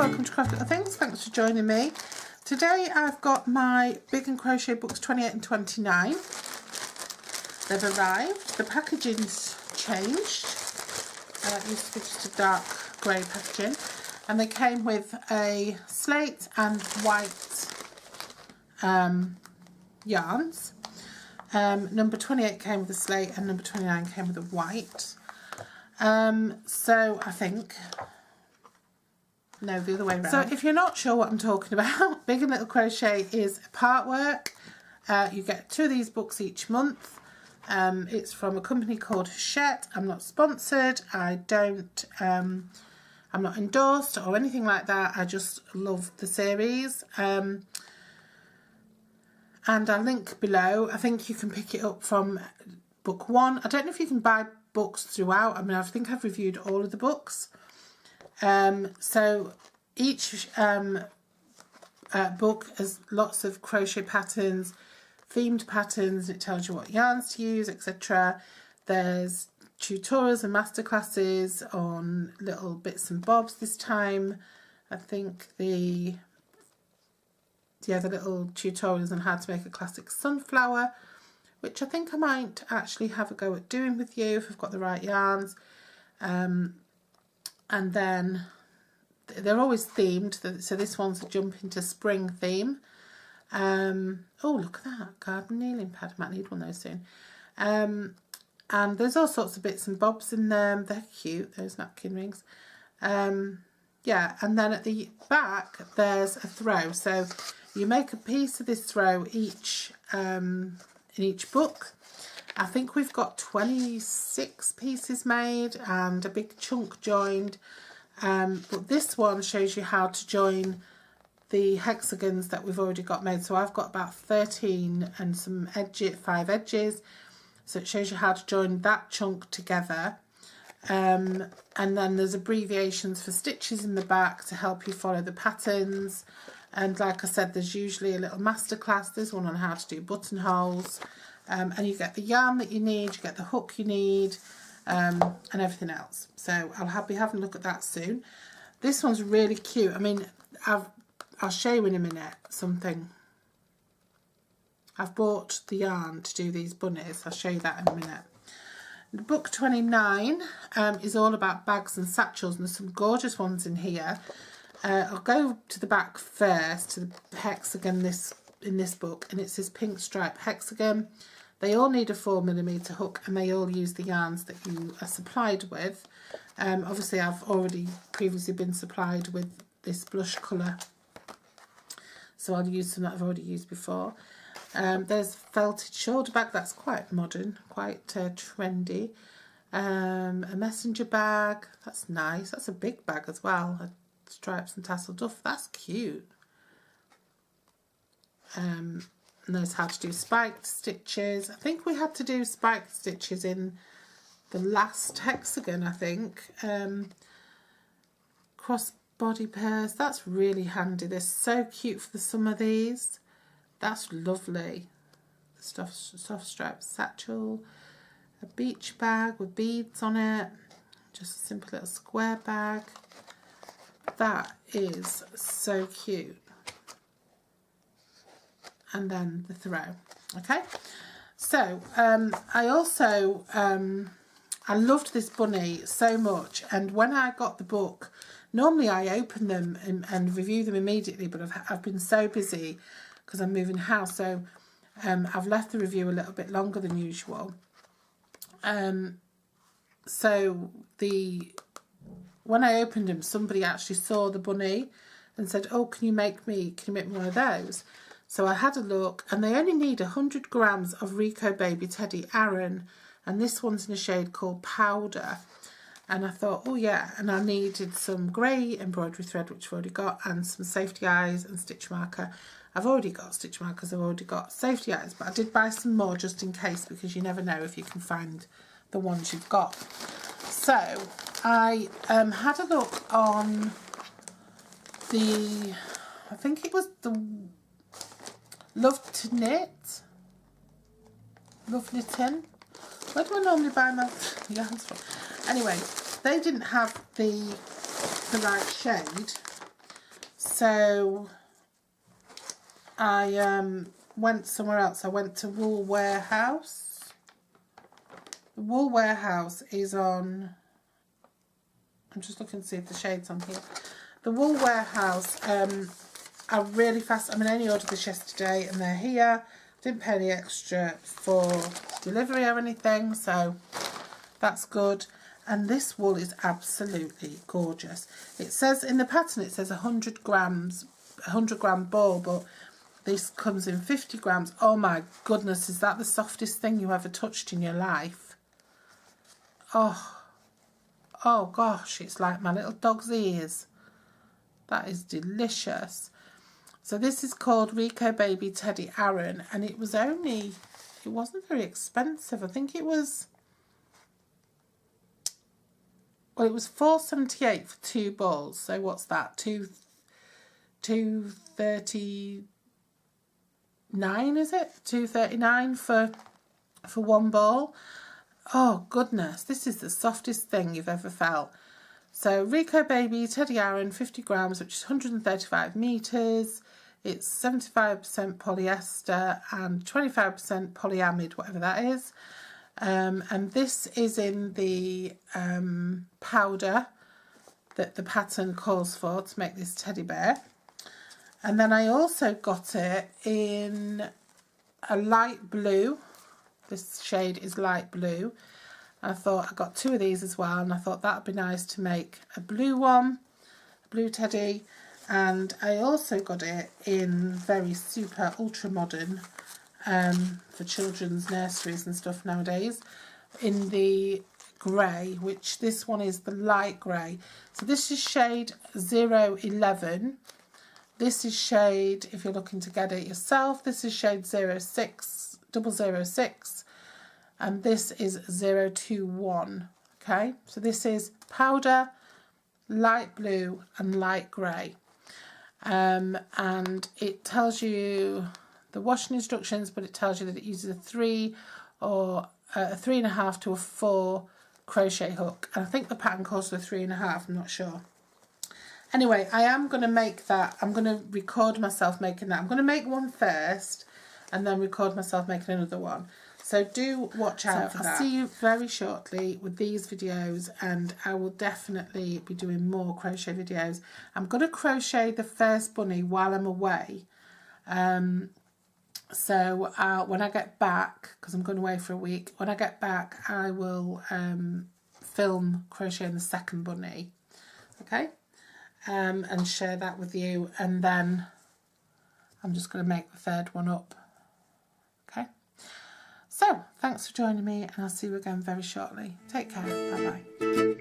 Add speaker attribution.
Speaker 1: welcome to Craft Little Things. Thanks for joining me. Today I've got my Big and Crochet books 28 and 29. They've arrived. The packaging's changed. It used to be just a dark grey packaging. And they came with a slate and white yarns. Number 28 came with a slate and number 29 came with a white. So I think... No, the other way around. So if you're not sure what I'm talking about, Big and Little Crochet is part work. You get 2 of these books each month. It's from a company called Hachette. I'm not sponsored. I'm not endorsed or anything like that. I just love the series. And I'll link below. I think you can pick it up from book 1. I don't know if you can buy books throughout. I mean, I think I've reviewed all of the books. So each book has lots of crochet patterns, themed patterns, and it tells you what yarns to use, etc. There's tutorials and masterclasses on little bits and bobs this time. I think the little tutorials on how to make a classic sunflower, which I think I might actually have a go at doing with you if I've got the right yarns. And then they're always themed, so this one's a jump into spring theme. Oh, look at that garden kneeling pad. I might need one of those soon. And there's all sorts of bits and bobs in them. They're cute, those napkin rings. Yeah, and then at the back there's a throw. So you make a piece of this throw each in each book. I think we've got 26 pieces made and a big chunk joined, but this one shows you how to join the hexagons that we've already got made. So I've got about 13 and some 5 edges, so it shows you how to join that chunk together. And then there's abbreviations for stitches in the back to help you follow the patterns. And like I said, there's usually a little masterclass. There's one on how to do buttonholes. And you get the yarn that you need, you get the hook you need, and everything else. So I'll be having a look at that soon. This one's really cute. I mean, I'll show you in a minute something. I've bought the yarn to do these bunnies. I'll show you that in a minute. Book 29 is all about bags and satchels, and there's some gorgeous ones in here. I'll go to the back first, to the hexagon in this book, and it's this pink stripe hexagon. They all need a 4mm hook, and they all use the yarns that you are supplied with. Obviously I've already previously been supplied with this blush colour, so I'll use some that I've already used before. There's felted shoulder bag, that's quite modern, quite trendy. A messenger bag, that's nice, that's a big bag as well, stripes and tassel duff, that's cute. Knows how to do spiked stitches. I think we had to do spiked stitches in the last hexagon, I think. Cross body pairs, that's really handy. They're so cute for the summer, these. That's lovely. Soft striped satchel. A beach bag with beads on it. Just a simple little square bag. That is so cute. And then the throw. Okay, so I also I loved this bunny so much, and when I got the book, normally I open them and review them immediately, but I've been so busy because I'm moving house, so I've left the review a little bit longer than usual. So when I opened them, somebody actually saw the bunny and said, "Oh, can you make me one of those?" So I had a look, and they only need 100 grams of Rico Baby Teddy Aran, and this one's in a shade called Powder. And I thought, oh yeah, and I needed some grey embroidery thread, which I've already got, and some safety eyes and stitch marker. I've already got stitch markers, I've already got safety eyes, but I did buy some more just in case, because you never know if you can find the ones you've got. So I had a look on I think it was the Love Knitting. Where do I normally buy my yarns from? Anyway, they didn't have the right shade, so I went somewhere else. I went to Wool Warehouse. The Wool Warehouse is on, I'm just looking to see if the shade's on here. The Wool Warehouse are really fast. I mean, I only ordered this yesterday and they're here. Didn't pay any extra for delivery or anything, so that's good. And this wool is absolutely gorgeous. It says in the pattern, it says 100 grams, 100 gram ball, but this comes in 50 grams. Oh my goodness, is that the softest thing you ever touched in your life? Oh gosh, it's like my little dog's ears. That is delicious. So this is called Rico Baby Teddy Aaron, and it wasn't very expensive. I think it was, well, it was $4.78 for 2 balls. So what's that? $2.39, is it? $2.39 for 1 ball. Oh goodness, this is the softest thing you've ever felt. So Rico Baby Teddy Aaron, 50 grams, which is 135 meters. It's 75% polyester and 25% polyamide, whatever that is. And this is in the powder that the pattern calls for to make this teddy bear. And then I also got it in a light blue. This shade is light blue. I thought I got 2 of these as well, and I thought that would be nice to make a blue one, a blue teddy. And I also got it in very super ultra modern for children's nurseries and stuff nowadays, in the grey, which this one is the light grey. So this is shade 011. This is shade, if you're looking to get it yourself, this is shade 006, 006, and this is 021. Okay, so this is powder, light blue and light grey. And it tells you the washing instructions, but it tells you that it uses a 3 or a 3.5 to a 4 crochet hook. And I think the pattern calls for 3.5, I'm not sure. Anyway, I am going to make that. I'm going to record myself making that. I'm going to make one first and then record myself making another one. So do watch out for that. I'll see you very shortly with these videos, and I will definitely be doing more crochet videos. I'm going to crochet the first bunny while I'm away. So when I get back, because I'm going away for a week, when I get back I will film crocheting the second bunny. Okay? And share that with you, and then I'm just going to make the third one up. Okay? So, thanks for joining me, and I'll see you again very shortly. Take care. Bye-bye.